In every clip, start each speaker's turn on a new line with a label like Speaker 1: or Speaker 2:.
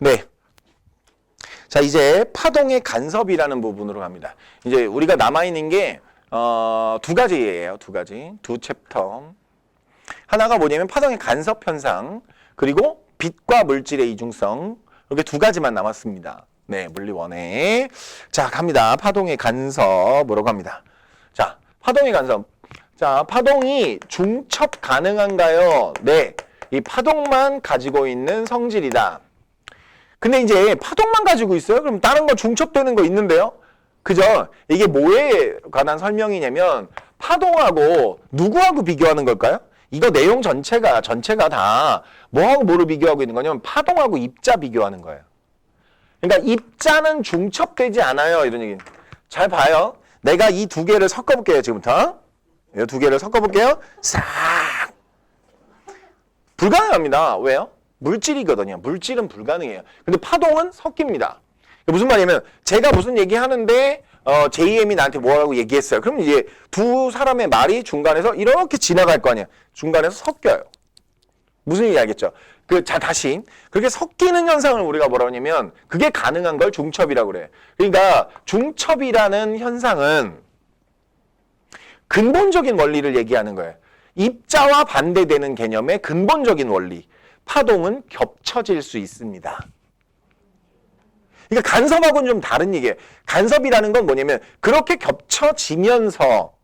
Speaker 1: 네. 자, 이제 파동의 간섭이라는 부분으로 갑니다. 이제 우리가 남아있는 게, 두 가지예요. 두 가지. 두 챕터. 하나가 뭐냐면 파동의 간섭 현상, 그리고 빛과 물질의 이중성. 이렇게 두 가지만 남았습니다. 네, 물리원에. 자, 갑니다. 파동의 간섭으로 갑니다. 자, 파동의 간섭. 자, 파동이 중첩 가능한가요? 네. 이 파동만 가지고 있는 성질이다. 근데 이제 파동만 가지고 있어요? 그럼 다른 거 중첩되는 거 있는데요? 그죠? 이게 뭐에 관한 설명이냐면 파동하고 누구하고 비교하는 걸까요? 이거 내용 전체가 다 뭐하고 뭐를 비교하고 있는 거냐면 파동하고 입자 비교하는 거예요. 그러니까 입자는 중첩되지 않아요. 이런 얘기. 잘 봐요. 내가 이 두 개를 섞어볼게요. 지금부터. 이 두 개를 섞어볼게요. 싹. 불가능합니다. 왜요? 물질이거든요. 물질은 불가능해요. 근데 파동은 섞입니다. 무슨 말이냐면 제가 무슨 얘기하는데 JM이 나한테 뭐라고 얘기했어요. 그럼 이제 두 사람의 말이 중간에서 이렇게 지나갈 거 아니야. 중간에서 섞여요. 무슨 얘기 알겠죠? 자, 다시. 그렇게 섞이는 현상을 우리가 뭐라고 하냐면 그게 가능한 걸 중첩이라고 그래. 그러니까 중첩이라는 현상은 근본적인 원리를 얘기하는 거예요. 입자와 반대되는 개념의 근본적인 원리. 파동은 겹쳐질 수 있습니다. 그러니까 간섭하고는 좀 다른 얘기예요. 간섭이라는 건 뭐냐면 그렇게 겹쳐지면서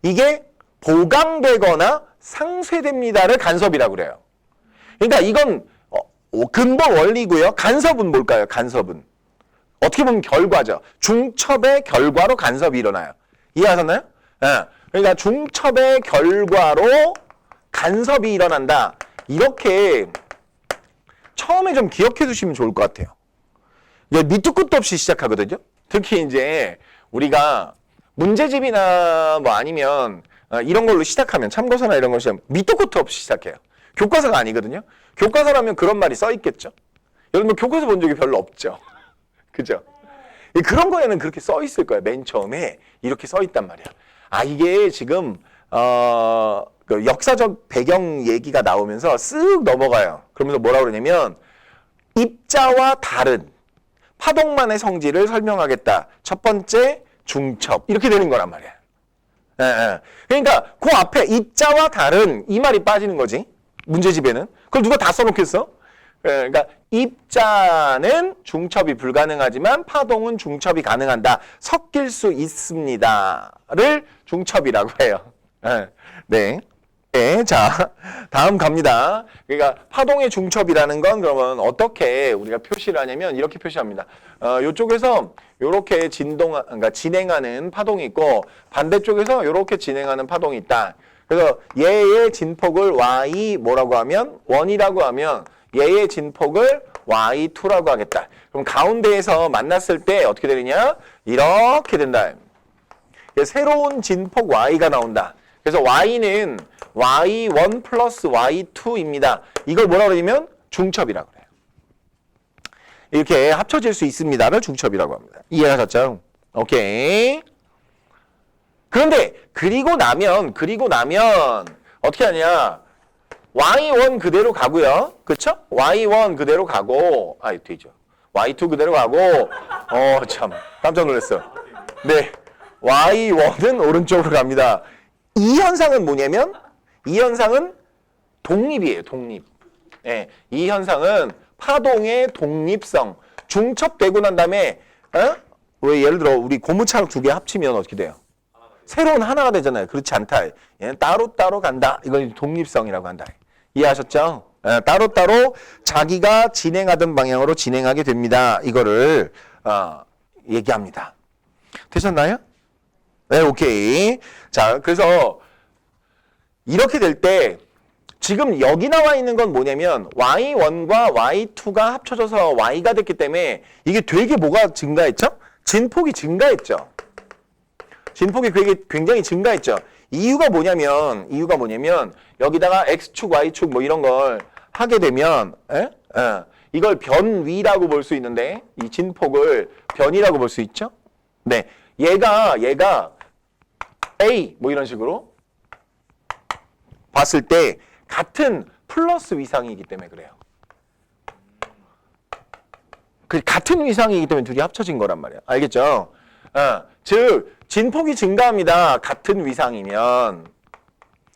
Speaker 1: 이게 보강되거나 상쇄됩니다를 간섭이라고 그래요. 그러니까 이건 근본 원리고요. 간섭은 뭘까요? 간섭은 어떻게 보면 결과죠. 중첩의 결과로 간섭이 일어나요. 이해하셨나요? 네. 그러니까 중첩의 결과로 간섭이 일어난다. 이렇게 처음에 좀 기억해 두시면 좋을 것 같아요. 이제 밑도 끝도 없이 시작하거든요. 특히 이제 우리가 문제집이나 뭐 아니면 이런 걸로 시작하면 참고서나 이런 거 시작하면 밑도 끝도 없이 시작해요. 교과서가 아니거든요. 교과서라면 그런 말이 써 있겠죠. 여러분 교과서 본 적이 별로 없죠. 그죠? 그런 거에는 그렇게 써 있을 거예요. 맨 처음에 이렇게 써 있단 말이야. 아, 이게 지금 그 역사적 배경 얘기가 나오면서 쓱 넘어가요. 그러면서 뭐라 그러냐면 입자와 다른 파동만의 성질을 설명하겠다. 첫 번째 중첩 이렇게 되는 거란 말이야. 예, 예. 그러니까 그 앞에 입자와 다른 이 말이 빠지는 거지. 문제집에는. 그걸 누가 다 써놓겠어? 그러니까 입자는 중첩이 불가능하지만 파동은 중첩이 가능한다. 섞일 수 있습니다를 중첩이라고 해요. 네. 네, 자, 다음 갑니다. 그러니까 파동의 중첩이라는 건 그러면 어떻게 우리가 표시를 하냐면 이렇게 표시합니다. 이쪽에서 이렇게 그러니까 진행하는 파동이 있고 반대쪽에서 이렇게 진행하는 파동이 있다. 그래서 얘의 진폭을 y 뭐라고 하면 원이라고 하면 얘의 진폭을 y2라고 하겠다. 그럼 가운데에서 만났을 때 어떻게 되느냐? 이렇게 된다. 새로운 진폭 y가 나온다. 그래서 y는 y1 플러스 y2입니다. 이걸 뭐라고 그러냐면 중첩이라고 그래요. 이렇게 합쳐질 수 있습니다를 중첩이라고 합니다. 이해하셨죠? 오케이. 그런데 그리고 나면 어떻게 하냐? y1 그대로 가고요. 그쵸? y1 그대로 가고 되죠. y2 그대로 가고 참 깜짝 놀랐어. 네. y1은 오른쪽으로 갑니다. 이 현상은 뭐냐면 이 현상은 독립이에요. 독립. 예, 이 현상은 파동의 독립성. 중첩되고 난 다음에 왜 예를 들어 우리 고무차로 두 개 합치면 어떻게 돼요? 새로운 하나가 되잖아요. 그렇지 않다. 얘는 따로따로 간다. 이걸 독립성이라고 한다. 이해하셨죠? 예, 따로따로 자기가 진행하던 방향으로 진행하게 됩니다. 이거를 얘기합니다. 되셨나요? 네, 오케이. 자, 그래서 이렇게 될 때 지금 여기 나와 있는 건 뭐냐면 y1과 y2가 합쳐져서 y가 됐기 때문에 이게 되게 뭐가 증가했죠? 진폭이 증가했죠. 진폭이 굉장히 증가했죠. 이유가 뭐냐면 여기다가 x축, y축 뭐 이런 걸 하게 되면 이걸 변위라고 볼 수 있는데 이 진폭을 변이라고 볼 수 있죠. 네, 얘가 A 뭐 이런 식으로 봤을 때 같은 플러스 위상이기 때문에 그래요. 같은 위상이기 때문에 둘이 합쳐진 거란 말이야. 알겠죠? 즉 진폭이 증가합니다. 같은 위상이면.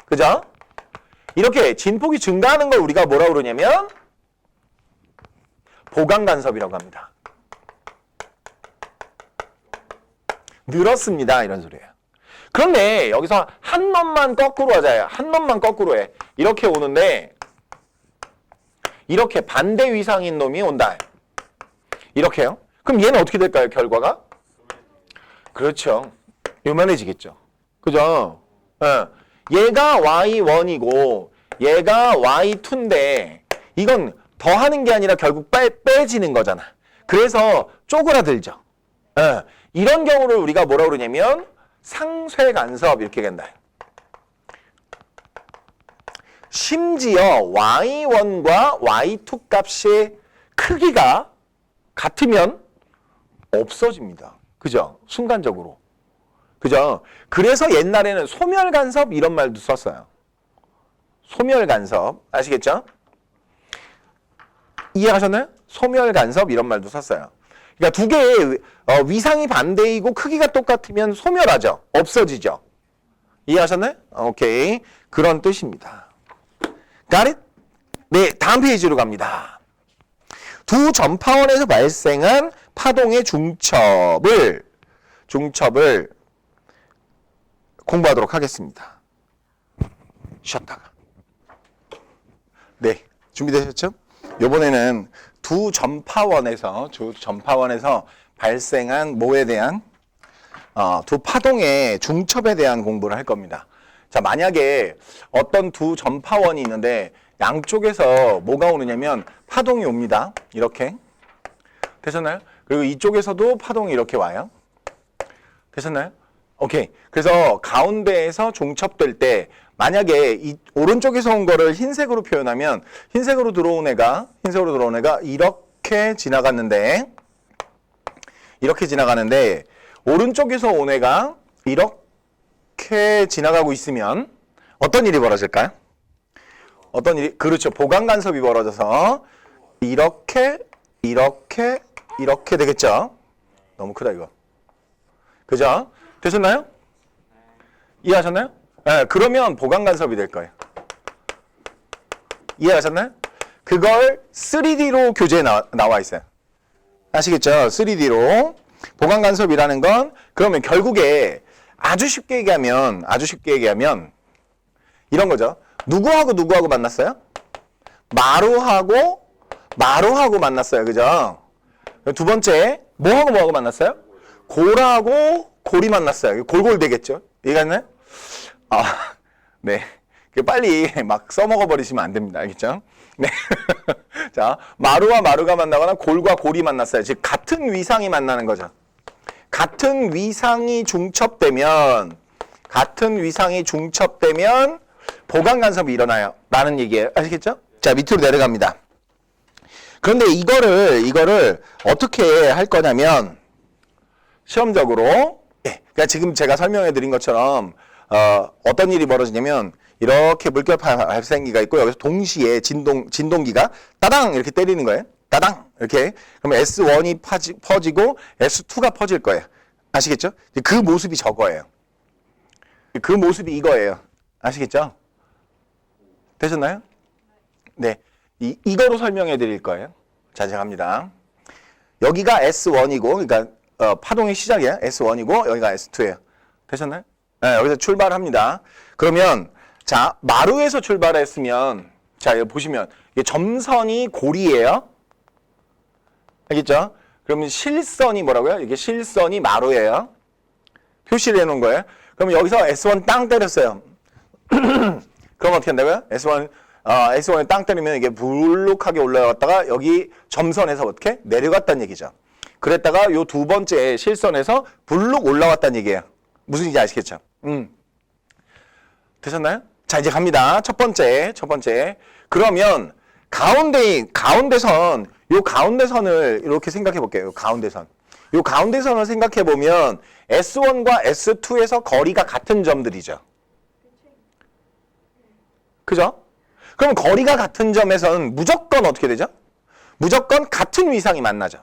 Speaker 1: 그죠? 이렇게 진폭이 증가하는 걸 우리가 뭐라고 그러냐면 보강 간섭이라고 합니다. 늘었습니다. 이런 소리예요. 그런데 여기서 한 놈만 거꾸로 하자요. 한 놈만 거꾸로 해. 이렇게 오는데 이렇게 반대 위상인 놈이 온다. 이렇게요. 그럼 얘는 어떻게 될까요? 결과가? 그렇죠. 요만해지겠죠. 그죠? 얘가 y1이고 얘가 y2인데 이건 더하는 게 아니라 결국 빼지는 거잖아. 그래서 쪼그라들죠. 이런 경우를 우리가 뭐라고 그러냐면 상쇄간섭 이렇게 간다. 심지어 y1과 y2 값의 크기가 같으면 없어집니다. 그죠? 순간적으로. 그죠? 그래서 옛날에는 소멸간섭 이런 말도 썼어요. 소멸간섭. 아시겠죠? 이해하셨나요? 소멸간섭 이런 말도 썼어요. 그러니까 두 개의 위상이 반대이고 크기가 똑같으면 소멸하죠. 없어지죠. 이해하셨나요? 오케이. 그런 뜻입니다. Got it? 네, 다음 페이지로 갑니다. 두 전파원에서 발생한 파동의 중첩을 공부하도록 하겠습니다. 쉬었다가. 네, 준비되셨죠? 이번에는 두 전파원에서 발생한 뭐에 대한 두 파동의 중첩에 대한 공부를 할 겁니다. 자, 만약에 어떤 두 전파원이 있는데 양쪽에서 뭐가 오느냐면 파동이 옵니다. 이렇게. 되셨나요? 그리고 이쪽에서도 파동이 이렇게 와요. 되셨나요? 오케이. 그래서 가운데에서 중첩될 때 만약에 이 오른쪽에서 온 거를 흰색으로 표현하면 흰색으로 들어온 애가 이렇게 지나갔는데 오른쪽에서 온 애가 이렇게 지나가고 있으면 어떤 일이 벌어질까요? 어떤 일이? 그렇죠. 보강 간섭이 벌어져서 이렇게 되겠죠. 너무 크다 이거. 그죠? 되셨나요? 이해하셨나요? 네, 그러면 보강 간섭이 될 거예요. 이해하셨나요? 그걸 3D로 교재에 나와 있어요. 아시겠죠? 3D로. 보강 간섭이라는 건 그러면 결국에 아주 쉽게 얘기하면 이런 거죠. 누구하고 만났어요? 마루하고 만났어요. 그죠? 두 번째 뭐하고 만났어요? 골하고 골이 만났어요. 골골 되겠죠? 이해갔나요? 네. 빨리 막 써먹어 버리시면 안 됩니다. 알겠죠? 네. 자, 마루와 마루가 만나거나 골과 골이 만났어요. 즉 같은 위상이 만나는 거죠. 같은 위상이 중첩되면 보강 간섭이 일어나요. 라는 얘기예요. 아시겠죠? 자, 밑으로 내려갑니다. 그런데 이거를 어떻게 할 거냐면 시험적으로 그러니까 지금 제가 설명해 드린 것처럼 어떤 일이 벌어지냐면 이렇게 물결 발생기가 있고 여기서 동시에 진동기가 따당 이렇게 때리는 거예요. 따당 이렇게. 그러면 S1이 퍼지고 S2가 퍼질 거예요. 아시겠죠? 그 모습이 저거예요. 그 모습이 이거예요. 아시겠죠? 되셨나요? 네. 이거로 설명해 드릴 거예요. 자, 제가 갑니다. 여기가 S1이고 그러니까 파동의 시작이에요. S1이고 여기가 S2예요. 되셨나요? 네, 여기서 출발합니다. 그러면 자, 마루에서 출발했으면 자, 여기 보시면 이게 점선이 골이에요. 알겠죠? 그러면 실선이 뭐라고요? 이게 실선이 마루예요. 표시를 해놓은 거예요. 그러면 여기서 S1 땅 때렸어요. 그럼 어떻게 한다고요? S1에 땅 때리면 이게 불룩하게 올라갔다가 여기 점선에서 어떻게? 내려갔다는 얘기죠. 그랬다가 요 두 번째 실선에서 불룩 올라왔다는 얘기예요. 무슨 얘기인지 아시겠죠? 되셨나요? 자, 이제 갑니다. 첫 번째. 그러면 가운데선, 요 가운데선을 이렇게 생각해 볼게요. 요 가운데선을 생각해 보면 S1과 S2에서 거리가 같은 점들이죠. 그죠? 그럼 거리가 같은 점에서는 무조건 어떻게 되죠? 무조건 같은 위상이 만나죠.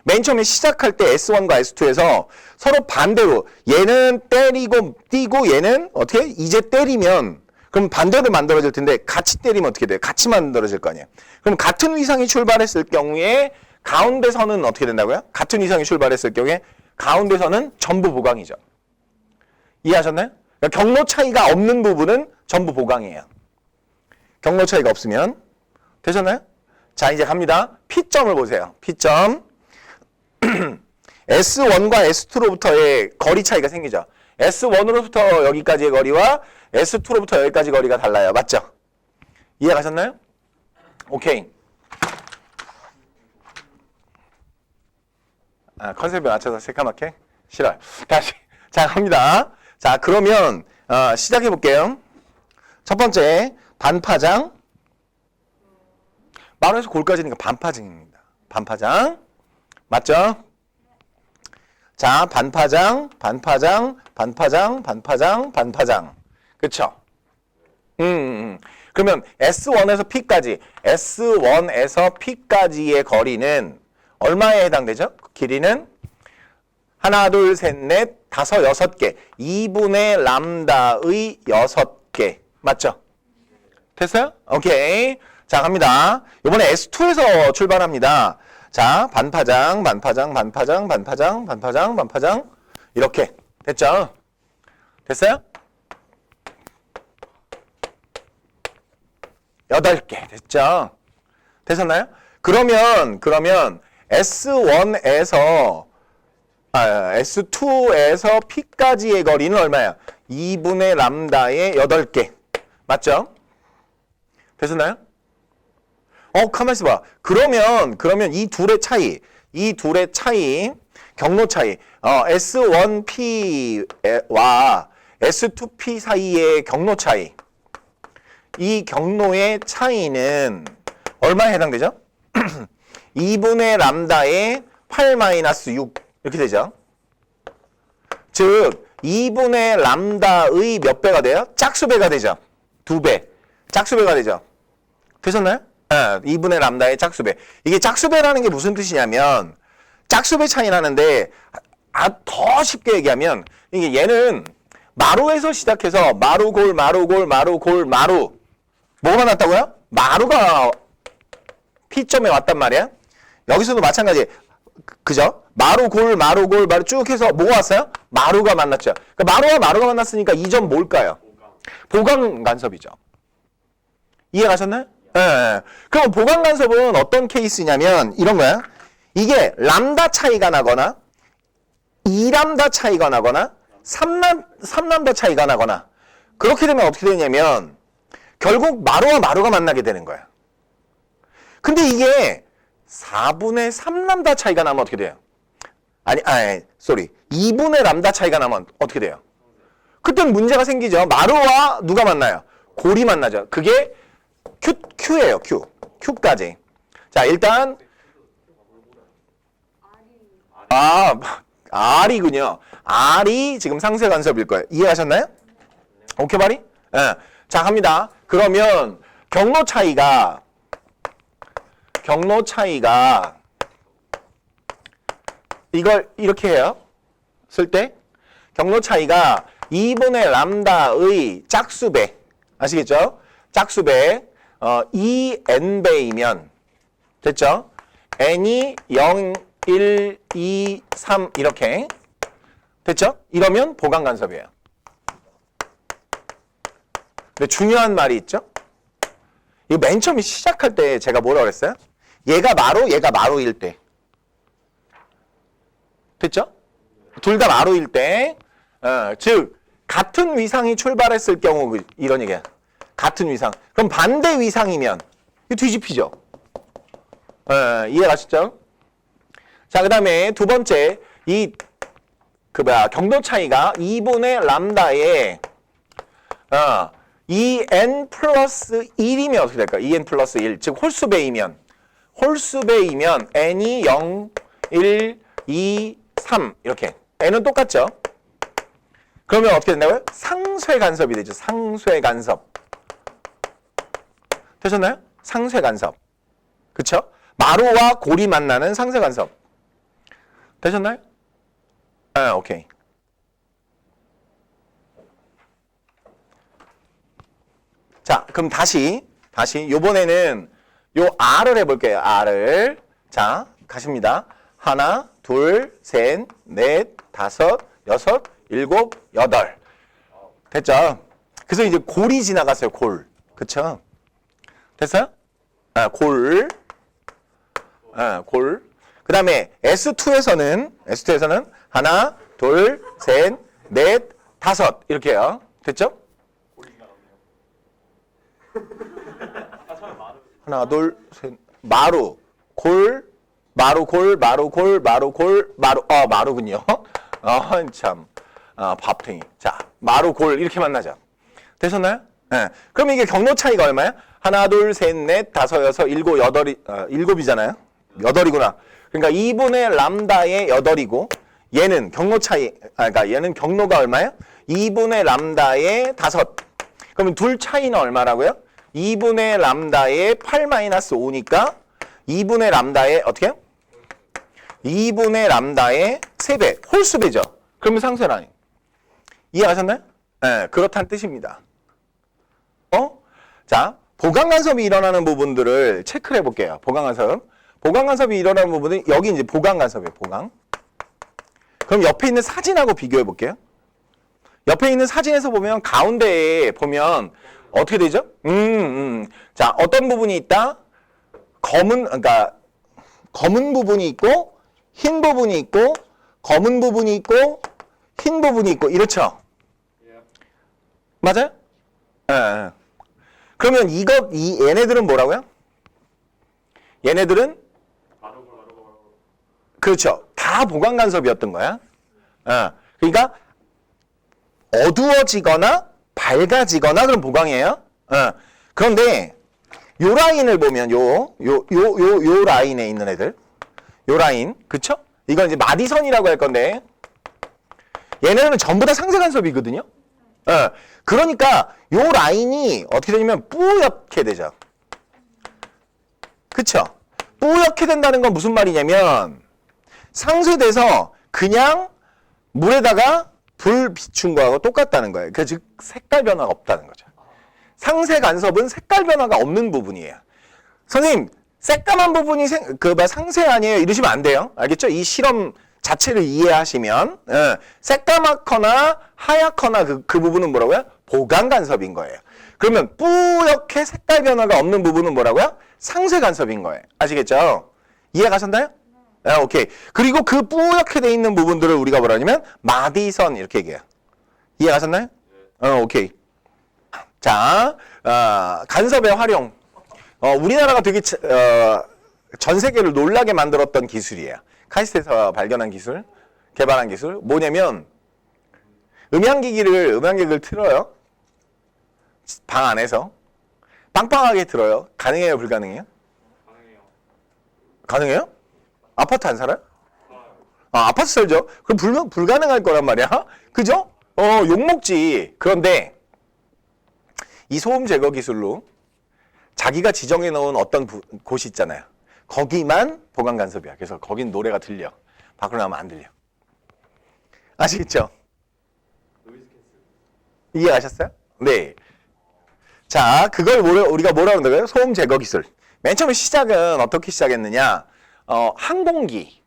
Speaker 1: 맨 처음에 시작할 때 S1과 S2에서 서로 반대로 얘는 때리고 뛰고 얘는 어떻게? 이제 때리면 그럼 반대로 만들어질 텐데 같이 때리면 어떻게 돼요? 같이 만들어질 거 아니에요. 그럼 같은 위상이 출발했을 경우에 가운데선은 어떻게 된다고요? 같은 위상이 출발했을 경우에 가운데선은 전부 보강이죠. 이해하셨나요? 그러니까 경로 차이가 없는 부분은 전부 보강이에요. 경로 차이가 없으면. 되셨나요? 자, 이제 갑니다. P점을 보세요. P점. S1과 S2로부터의 거리 차이가 생기죠. S1으로부터 여기까지의 거리와 S2로부터 여기까지 거리가 달라요. 맞죠? 이해 가셨나요? 오케이. 컨셉에 맞춰서 새까맣게? 싫어요. 다시. 자, 갑니다. 자, 그러면 시작해 볼게요. 첫 번째, 반파장. 마루에서 골까지니까 반파장입니다. 반파장. 맞죠? 자, 반파장, 반파장, 반파장, 반파장, 반파장. 그쵸? 그러면 S1에서 P까지, S1에서 P까지의 거리는 얼마에 해당되죠? 길이는 하나, 둘, 셋, 넷, 다섯, 여섯 개. 2분의 람다의 6개. 맞죠? 됐어요? 오케이. 자, 갑니다. 이번에 S2에서 출발합니다. 자, 반파장, 반파장, 반파장, 반파장, 반파장, 반파장. 이렇게. 됐죠? 됐어요? 8개. 됐죠? 되셨나요? 그러면 S1에서 S2에서 P까지의 거리는 얼마야? 2분의 람다의 8개. 맞죠? 되셨나요? 가만 있어봐. 그러면 이 둘의 차이, 경로 차이, S1P와 S2P 사이의 경로 차이, 이 경로의 차이는 얼마에 해당되죠? 2분의 람다의 8-6 이렇게 되죠. 즉 2분의 람다의 몇 배가 돼요? 짝수배가 되죠. 2배. 짝수배가 되죠. 되셨나요? 2분의 람다의 짝수배. 이게 짝수배라는 게 무슨 뜻이냐면 짝수배 차이 나는데 더 쉽게 얘기하면 이게 얘는 마루에서 시작해서 마루 뭐가 났다고요? 마루가 P점에 왔단 말이야. 여기서도 마찬가지. 그죠? 마루 쭉 해서 뭐가 왔어요? 마루가 만났죠. 그러니까 마루가 만났으니까 이 점 뭘까요? 보강 간섭이죠. 이해 가셨나요? 네. 그럼 보강 간섭은 어떤 케이스냐면 이런 거야. 이게 람다 차이가 나거나 2람다 차이가 나거나 3람다 차이가 나거나 그렇게 되면 어떻게 되냐면 결국 마루와 마루가 만나게 되는 거야. 근데 이게 4분의 3람다 차이가 나면 어떻게 돼요? 2분의 람다 차이가 나면 어떻게 돼요? 그때는 문제가 생기죠. 마루와 누가 만나요? 골이 만나죠. 그게 Q예요. Q까지. 자, 일단 R이군요. R이 지금 상쇄 간섭일 거예요. 이해하셨나요? 오케이, 바리? 네. 자, 갑니다. 그러면 경로 차이가 이걸 이렇게 해요. 쓸 때 경로 차이가 2분의 람다의 짝수배. 아시겠죠? 짝수배. 2n배이면 됐죠? n이 0, 1, 2, 3 이렇게 됐죠? 이러면 보강 간섭이에요. 근데 중요한 말이 있죠? 이거 맨 처음에 시작할 때 제가 뭐라고 그랬어요? 얘가 마루일 때. 됐죠? 둘 다 마루일 때, 즉 같은 위상이 출발했을 경우 이런 얘기야. 같은 위상. 그럼 반대 위상이면 이거 뒤집히죠. 이해 가시죠? 자, 그 다음에 두 번째 경도 차이가 2분의 람다에 2n 플러스 1이면 어떻게 될까? 2n 플러스 1. 즉 홀수배이면 n이 0, 1, 2, 3 이렇게. n은 똑같죠? 그러면 어떻게 된다고요? 상쇄 간섭이 되죠. 상쇄 간섭. 되셨나요? 상쇄 간섭. 그쵸? 마루와 골이 만나는 상쇄 간섭. 되셨나요? 아, 오케이. 자, 그럼 다시 요번에는 요 R을 해볼게요. R을. 자, 가십니다. 하나, 둘, 셋, 넷, 다섯, 여섯, 일곱, 여덟. 됐죠? 그래서 이제 골이 지나갔어요. 골. 그쵸? 됐어요? 아, 골. 아, 골. 그 다음에 S2에서는 하나, 둘, 셋, 넷, 다섯. 이렇게요. 됐죠? 하나, 둘, 셋. 마루. 골. 마루, 골, 마루, 골, 마루, 골, 마루. 마루군요. 참. 밥탱이. 자, 마루, 골. 이렇게 만나죠. 되셨나요? 네. 그럼 이게 경로 차이가 얼마야? 하나, 둘, 셋, 넷, 다섯, 여섯, 일곱, 여덟이, 일곱이잖아요? 여덟이구나. 그러니까 2분의 람다의 여덟이고, 얘는 경로 차이, 그러니까 얘는 경로가 얼마야? 2분의 람다의 다섯. 그러면 둘 차이는 얼마라고요? 2분의 람다의 8-5니까 2분의 람다의 어떻게 해요? 2분의 람다의 3배, 홀수배죠. 그러면 상쇄라인. 이해하셨나요? 네, 그렇다는 뜻입니다. 자, 보강간섭이 일어나는 부분들을 체크를 해볼게요. 보강간섭이 일어나는 부분은 여기 이제 보강간섭이에요. 보강. 그럼 옆에 있는 사진하고 비교해 볼게요. 옆에 있는 사진에서 보면 가운데에 보면 어떻게 되죠? 자, 어떤 부분이 있다? 그러니까 검은 부분이 있고 흰 부분이 있고 검은 부분이 있고 흰 부분이 있고 이렇죠? 맞아요? 예. 그러면 얘네들은 뭐라고요? 얘네들은 그렇죠. 다 보강간섭이었던 거야. 그러니까 어두워지거나 밝아지거나 그런 보강이에요. 그런데 요 라인을 보면 요 라인에 있는 애들, 요 라인, 그쵸? 이건 이제 마디선이라고 할 건데 얘네는 전부 다 상쇄간섭이거든요. 그러니까 요 라인이 어떻게 되냐면 뿌옇게 되죠. 그쵸? 뿌옇게 된다는 건 무슨 말이냐면 상쇄돼서 그냥 물에다가 불 비춘 거하고 똑같다는 거예요. 그 즉 색깔 변화가 없다는 거죠. 상쇄 간섭은 색깔 변화가 없는 부분이에요. 선생님, 새까만 부분이 상쇄 아니에요? 이러시면 안 돼요. 알겠죠? 이 실험 자체를 이해하시면 새까맣거나 하얗거나 그 부분은 뭐라고요? 보강 간섭인 거예요. 그러면 뿌옇게 색깔 변화가 없는 부분은 뭐라고요? 상쇄 간섭인 거예요. 아시겠죠? 이해 가셨나요? 오케이. 그리고 그 뿌옇게 돼 있는 부분들을 우리가 뭐라 하냐면 마디선 이렇게 얘기해요. 이해 가셨나요? 오케이. 자, 간섭의 활용. 우리나라가 되게 전 세계를 놀라게 만들었던 기술이에요. 카이스트에서 발견한 기술, 개발한 기술. 뭐냐면 음향기기를 틀어요. 방 안에서. 빵빵하게 틀어요. 가능해요, 불가능해요? 가능해요? 아파트 안 살아요? 아파트 살죠? 그럼 불가능할 거란 말이야. 그죠? 욕먹지. 그런데 이 소음 제거 기술로 자기가 지정해 놓은 어떤 곳이 있잖아요. 거기만 보강 간섭이야. 그래서 거긴 노래가 들려. 밖으로 나가면 안 들려. 아시겠죠? 이해하셨어요? 네. 자, 그걸 우리가 뭐라고 한다고요? 소음 제거 기술. 맨 처음에 시작은 어떻게 시작했느냐? 항공기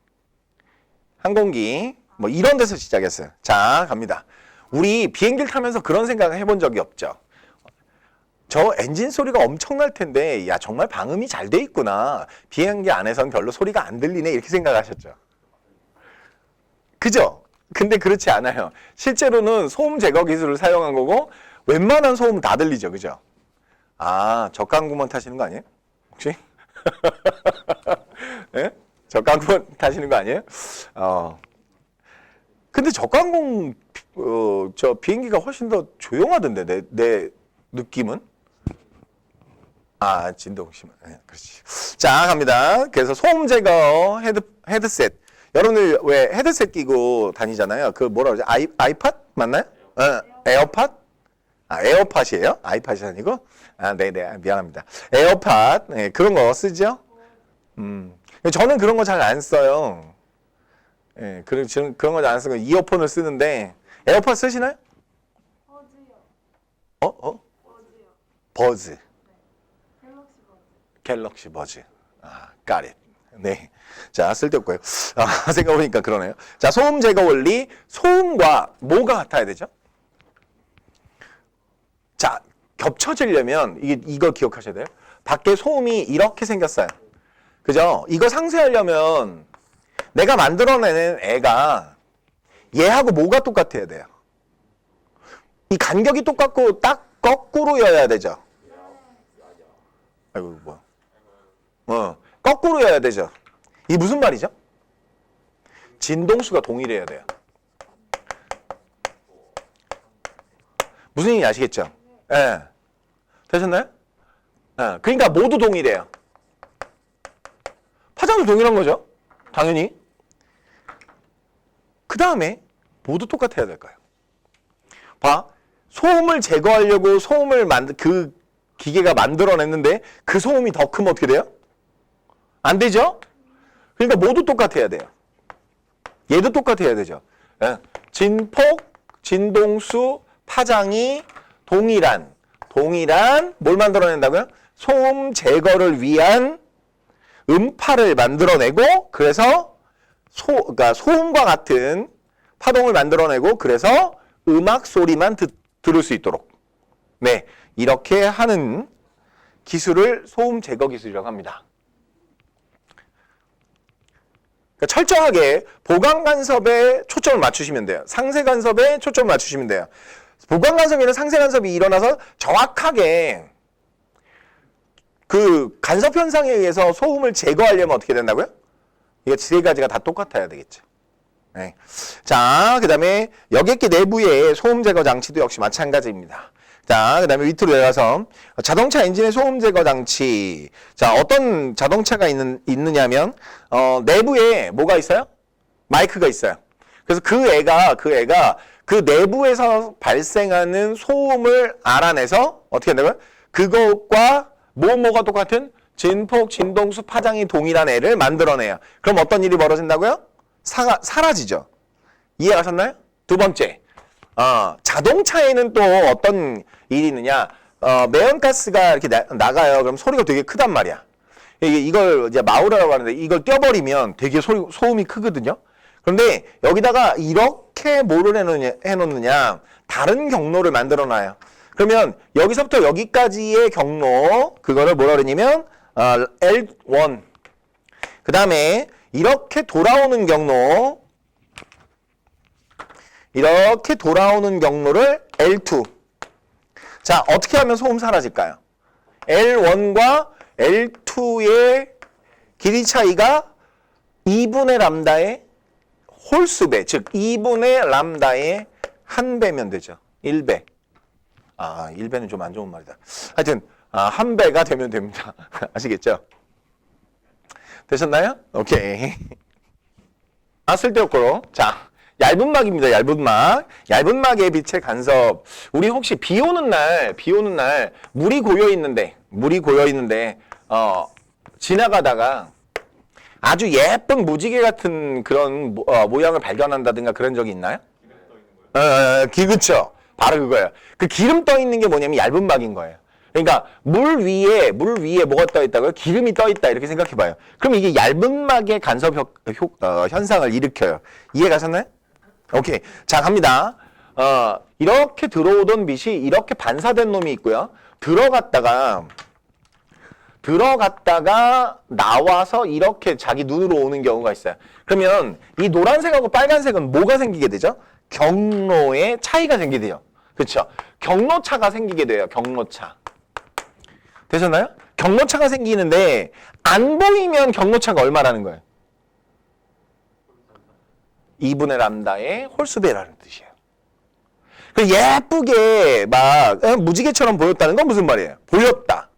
Speaker 1: 뭐 이런 데서 시작했어요. 자, 갑니다. 우리 비행기를 타면서 그런 생각을 해본 적이 없죠. 저 엔진 소리가 엄청날 텐데 야 정말 방음이 잘 돼 있구나. 비행기 안에서는 별로 소리가 안 들리네 이렇게 생각하셨죠. 그죠? 근데 그렇지 않아요. 실제로는 소음 제거 기술을 사용한 거고 웬만한 소음 다 들리죠. 그죠? 저가항공만 타시는 거 아니에요? 혹시? 네? 저가항공 타시는 거 아니에요? 근데 저가항공 저 비행기가 훨씬 더 조용하던데 내 느낌은? 진동심은. 네, 그렇지. 자, 갑니다. 그래서 소음 제거 헤드셋. 여러분들 왜 헤드셋 끼고 다니잖아요. 그 뭐라 그러지? 아이팟 맞나요? 에어팟? 에어팟이에요? 아이팟이 아니고? 네네. 미안합니다. 에어팟. 네, 그런 거 쓰죠? 저는 그런 거 잘 안 써요. 예, 지금 그런 거 안 쓰고 이어폰을 쓰는데 에어팟 쓰시나요?
Speaker 2: 버즈요. 버즈요.
Speaker 1: 버즈.
Speaker 2: 네. 갤럭시 버즈.
Speaker 1: 갤럭시 버즈. got it. 네. 자, 쓸데없고요. 생각해보니까 그러네요. 자, 소음 제거 원리. 소음과 뭐가 같아야 되죠? 자, 겹쳐지려면 이거 기억하셔야 돼요. 밖에 소음이 이렇게 생겼어요. 그죠? 이거 상쇄하려면 내가 만들어내는 애가 얘하고 뭐가 똑같아야 돼요? 이 간격이 똑같고 딱 거꾸로여야 되죠. 아이고 뭐야? 거꾸로여야 되죠. 이게 무슨 말이죠? 진동수가 동일해야 돼요. 무슨 얘기인지 아시겠죠? 예. 네. 되셨나요? 네. 그러니까 모두 동일해요. 파장도 동일한 거죠. 당연히. 그 다음에 모두 똑같아야 될까요? 봐. 소음을 제거하려고 그 기계가 만들어냈는데 그 소음이 더 크면 어떻게 돼요? 안 되죠? 그러니까 모두 똑같아야 돼요. 얘도 똑같아야 되죠. 예. 진폭, 진동수, 파장이 동일한 뭘 만들어낸다고요? 소음 제거를 위한 음파를 만들어내고 그래서 그러니까 소음과 같은 파동을 만들어내고 그래서 음악 소리만 들을 수 있도록 네 이렇게 하는 기술을 소음 제거 기술이라고 합니다. 그러니까 철저하게 보강 간섭에 초점을 맞추시면 돼요. 상세 간섭에 초점을 맞추시면 돼요. 보강 간섭이나 상세 간섭이 일어나서 정확하게 그 간섭 현상에 의해서 소음을 제거하려면 어떻게 된다고요? 이게 세 가지가 다 똑같아야 되겠죠. 네. 자, 그 다음에 여객기 내부의 소음 제거 장치도 역시 마찬가지입니다. 자, 그 다음에 밑으로 내려가서 자동차 엔진의 소음 제거 장치. 자, 어떤 자동차가 있느냐면 내부에 뭐가 있어요? 마이크가 있어요. 그래서 그 애가 그 내부에서 발생하는 소음을 알아내서 어떻게 한다고요? 그것과 뭐가 똑같은 진폭, 진동수, 파장이 동일한 애를 만들어내요. 그럼 어떤 일이 벌어진다고요? 사라지죠. 이해가셨나요? 두 번째, 자동차에는 또 어떤 일이 있느냐? 매연가스가 이렇게 나가요. 그럼 소리가 되게 크단 말이야. 이걸 이제 마우라라고 하는데 이걸 떼어버리면 되게 소음이 크거든요. 그런데 여기다가 이렇게 뭐를 해놓느냐? 다른 경로를 만들어놔요. 그러면 여기서부터 여기까지의 경로 그거를 뭐라 그러냐면 L1 그 다음에 이렇게 돌아오는 경로를 L2 자 어떻게 하면 소음 사라질까요? L1과 L2의 길이 차이가 2분의 람다의 홀수배 즉 2분의 람다의 한 배면 되죠. 1배 1배는 좀 안 좋은 말이다. 하여튼 한 배가 되면 됩니다. 아시겠죠? 되셨나요? 오케이. 쓸데없고 자 얇은 막입니다. 얇은 막. 얇은 막의 빛의 간섭. 우리 혹시 비 오는 날 물이 고여 있는데 지나가다가 아주 예쁜 무지개 같은 그런 모양을 발견한다든가 그런 적이 있나요? 그쵸. 바로 그거예요. 그 기름 떠 있는 게 뭐냐면 얇은 막인 거예요. 그러니까 물 위에 뭐가 떠 있다고요? 기름이 떠 있다 이렇게 생각해 봐요. 그럼 이게 얇은 막의 간섭 현상을 일으켜요. 이해 가셨나요? 오케이. 자, 갑니다. 이렇게 들어오던 빛이 이렇게 반사된 놈이 있고요. 들어갔다가 나와서 이렇게 자기 눈으로 오는 경우가 있어요. 그러면 이 노란색하고 빨간색은 뭐가 생기게 되죠? 경로에 차이가 생기게 돼요. 그렇죠? 경로차가 생기게 돼요. 경로차. 되셨나요? 경로차가 생기는데 안 보이면 경로차가 얼마라는 거예요? 2분의 람다의 홀수배라는 뜻이에요. 그 예쁘게 막 무지개처럼 보였다는 건 무슨 말이에요? 보였다.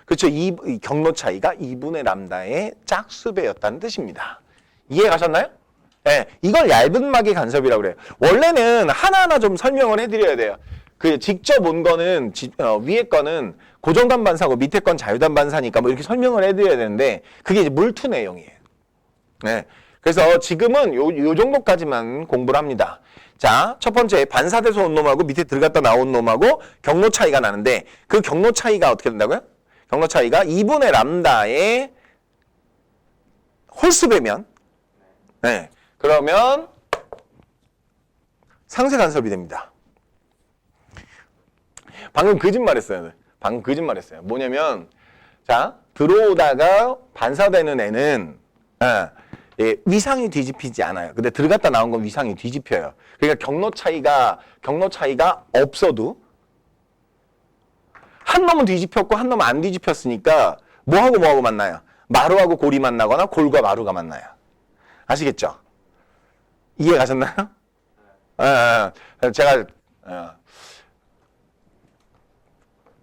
Speaker 1: 그렇죠? 이 경로 차이가 2분의 람다의 짝수배였다는 뜻입니다. 이해 가셨나요? 네, 이걸 얇은 막의 간섭이라고 그래요. 원래는 하나하나 좀 설명을 해드려야 돼요. 그 직접 온 거는 위에 거는 고정단 반사고 밑에 건 자유단 반사니까 뭐 이렇게 설명을 해드려야 되는데 그게 이제 물투 내용이에요. 네. 그래서 지금은 요 정도까지만 공부를 합니다. 자, 첫 번째 반사돼서 온 놈하고 밑에 들어갔다 나온 놈하고 경로 차이가 나는데 그 경로 차이가 어떻게 된다고요? 경로 차이가 2분의 람다의 홀수배면 네. 그러면 상쇄 간섭이 됩니다. 방금 거짓말했어요. 방금 거짓말했어요. 뭐냐면 자 들어오다가 반사되는 애는 예, 위상이 뒤집히지 않아요. 근데 들어갔다 나온 건 위상이 뒤집혀요. 그러니까 경로 차이가 없어도 한 놈은 뒤집혔고 한 놈은 안 뒤집혔으니까 뭐하고 만나요? 마루하고 골이 만나거나 골과 마루가 만나요. 아시겠죠? 이해 가셨나요? 제가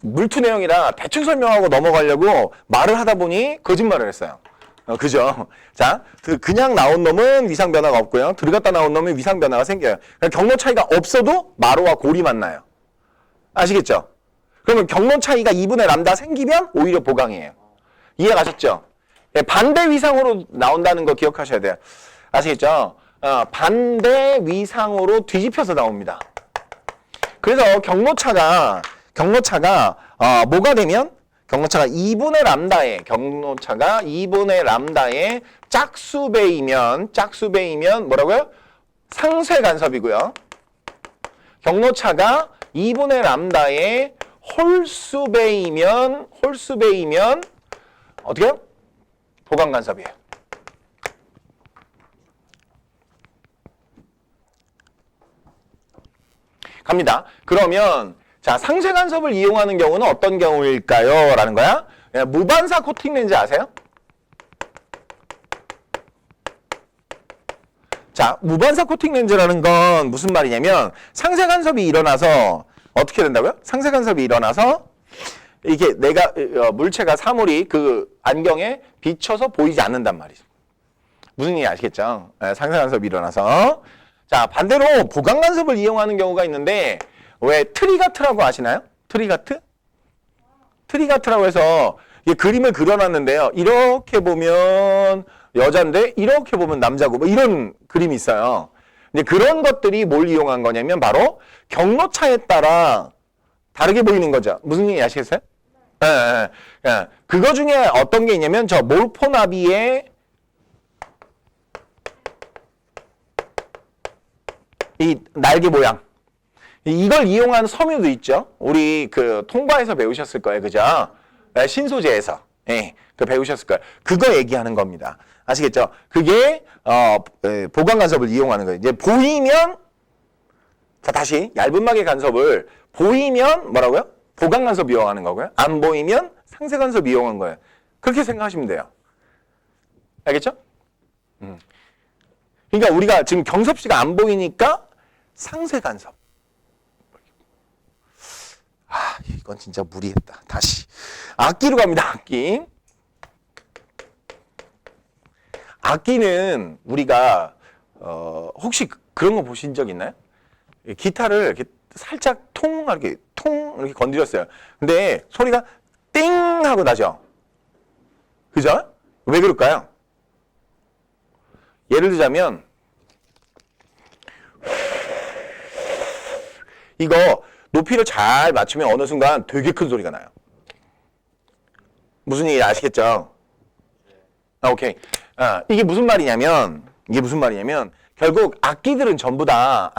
Speaker 1: 물투 내용이라 대충 설명하고 넘어가려고 말을 하다 보니 거짓말을 했어요. 그죠? 자, 그냥 나온 놈은 위상 변화가 없고요. 들어갔다 나온 놈은 위상 변화가 생겨요. 그러니까 경로 차이가 없어도 마루와 골이 만나요. 아시겠죠? 그러면 경로 차이가 2분의 람다 생기면 오히려 보강이에요. 이해 가셨죠? 예, 반대 위상으로 나온다는 거 기억하셔야 돼요. 아시겠죠? 반대 위상으로 뒤집혀서 나옵니다. 그래서 경로차가 뭐가 되면 경로차가 2분의 람다의 짝수배이면 뭐라고요? 상쇄 간섭이고요. 경로차가 2분의 람다의 홀수배이면 어떻게 해요? 보강 간섭이에요. 갑니다. 그러면 자 상쇄 간섭을 이용하는 경우는 어떤 경우일까요? 라는 거야. 무반사 코팅 렌즈 아세요? 자 무반사 코팅 렌즈라는 건 무슨 말이냐면 상쇄 간섭이 일어나서 어떻게 된다고요? 상쇄 간섭이 일어나서 이게 물체가 사물이 그 안경에 비쳐서 보이지 않는단 말이죠. 무슨 얘기 아시겠죠? 상쇄 간섭이 일어나서 자 반대로 보강 간섭을 이용하는 경우가 있는데 왜 트리가트라고 아시나요? 트리가트라고 해서 이 그림을 그려놨는데요. 이렇게 보면 여잔데 이렇게 보면 남자고 뭐 이런 그림이 있어요. 근데 그런 것들이 뭘 이용한 거냐면 바로 경로차에 따라 다르게 보이는 거죠. 무슨 얘기 아시겠어요? 그거 중에 어떤 게 있냐면 저 몰포나비의 이 날개 모양 이걸 이용한 섬유도 있죠. 우리 그 통과에서 배우셨을 거예요, 그죠? 신소재에서 그 배우셨을 거예요. 그거 얘기하는 겁니다. 아시겠죠? 그게 보강 간섭을 이용하는 거예요. 이제 보이면 자 다시 얇은 막의 간섭을 보이면 뭐라고요? 보강 간섭 이용하는 거고요. 안 보이면 상쇄 간섭 이용한 거예요. 그렇게 생각하시면 돼요. 알겠죠? 그러니까 우리가 지금 경섭 씨가 안 보이니까 상쇄 간섭. 이건 진짜 무리했다. 다시 악기로 갑니다. 악기는 우리가 혹시 그런 거 보신 적 있나요? 기타를 이렇게 살짝 이렇게 건드렸어요. 근데 소리가 띵 하고 나죠. 그죠? 왜 그럴까요? 예를 들자면 이거 높이를 잘 맞추면 어느 순간 되게 큰 소리가 나요. 무슨 얘기 아시겠죠? 오케이. 이게 무슨 말이냐면 결국 악기들은 전부 다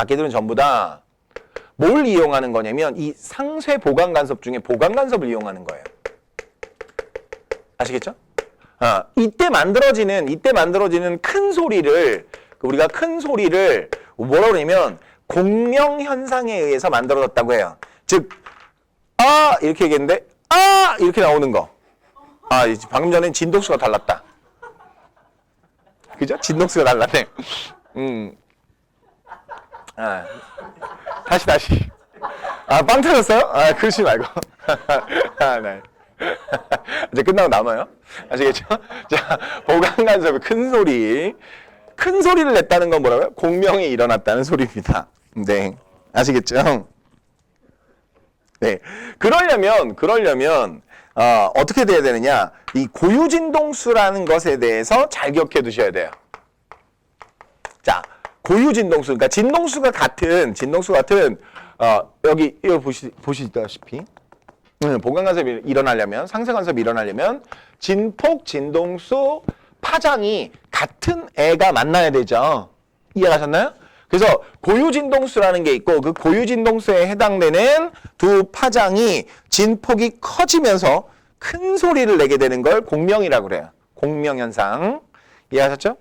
Speaker 1: 뭘 이용하는 거냐면 이 상쇄 보강 간섭 중에 보강 간섭을 이용하는 거예요. 아시겠죠? 이때 만들어지는 큰 소리를 우리가 뭐라고 그러냐면 공명 현상에 의해서 만들어졌다고 해요. 즉, 이렇게 얘기했는데, 이렇게 나오는 거. 방금 전엔 진동수가 달랐다. 그죠? 진동수가 달랐네. 다시. 빵 터졌어요? 그러지 말고. 네. 이제 끝나고 남아요. 아시겠죠? 자, 보강 간섭의 큰 소리를 냈다는 건 뭐라고요? 공명이 일어났다는 소리입니다. 네. 아시겠죠? 네. 그러려면, 어떻게 돼야 되느냐? 이 고유진동수라는 것에 대해서 잘 기억해 두셔야 돼요. 자, 고유 진동수, 그러니까 진동수가 같은 여기 이거 보시다시피 보강 간섭이 일어나려면 상쇄 간섭이 일어나려면 진폭, 진동수, 파장이 같은 애가 만나야 되죠. 이해가셨나요? 그래서 고유 진동수라는 게 있고 그 고유 진동수에 해당되는 두 파장이 진폭이 커지면서 큰 소리를 내게 되는 걸 공명이라고 그래요. 공명 현상. 이해하셨죠?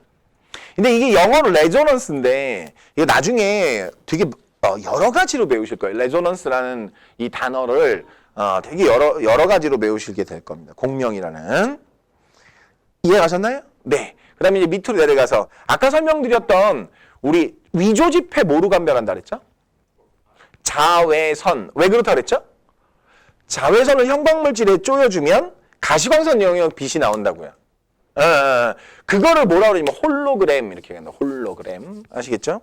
Speaker 1: 근데 이게 영어로 레조넌스인데 이거 나중에 되게 여러 가지로 배우실 거예요. 레조넌스라는 이 단어를 되게 여러 가지로 배우시게 될 겁니다. 공명이라는. 이해가셨나요? 네. 그 다음에 이제 밑으로 내려가서 아까 설명드렸던 우리 위조지폐 뭐로 감별한다 그랬죠? 자외선. 왜 그렇다 그랬죠? 자외선을 형광물질에 쪼여주면 가시광선 영역 빛이 나온다고요. 그거를 뭐라 그러냐면 홀로그램 이렇게 한다. 홀로그램. 아시겠죠?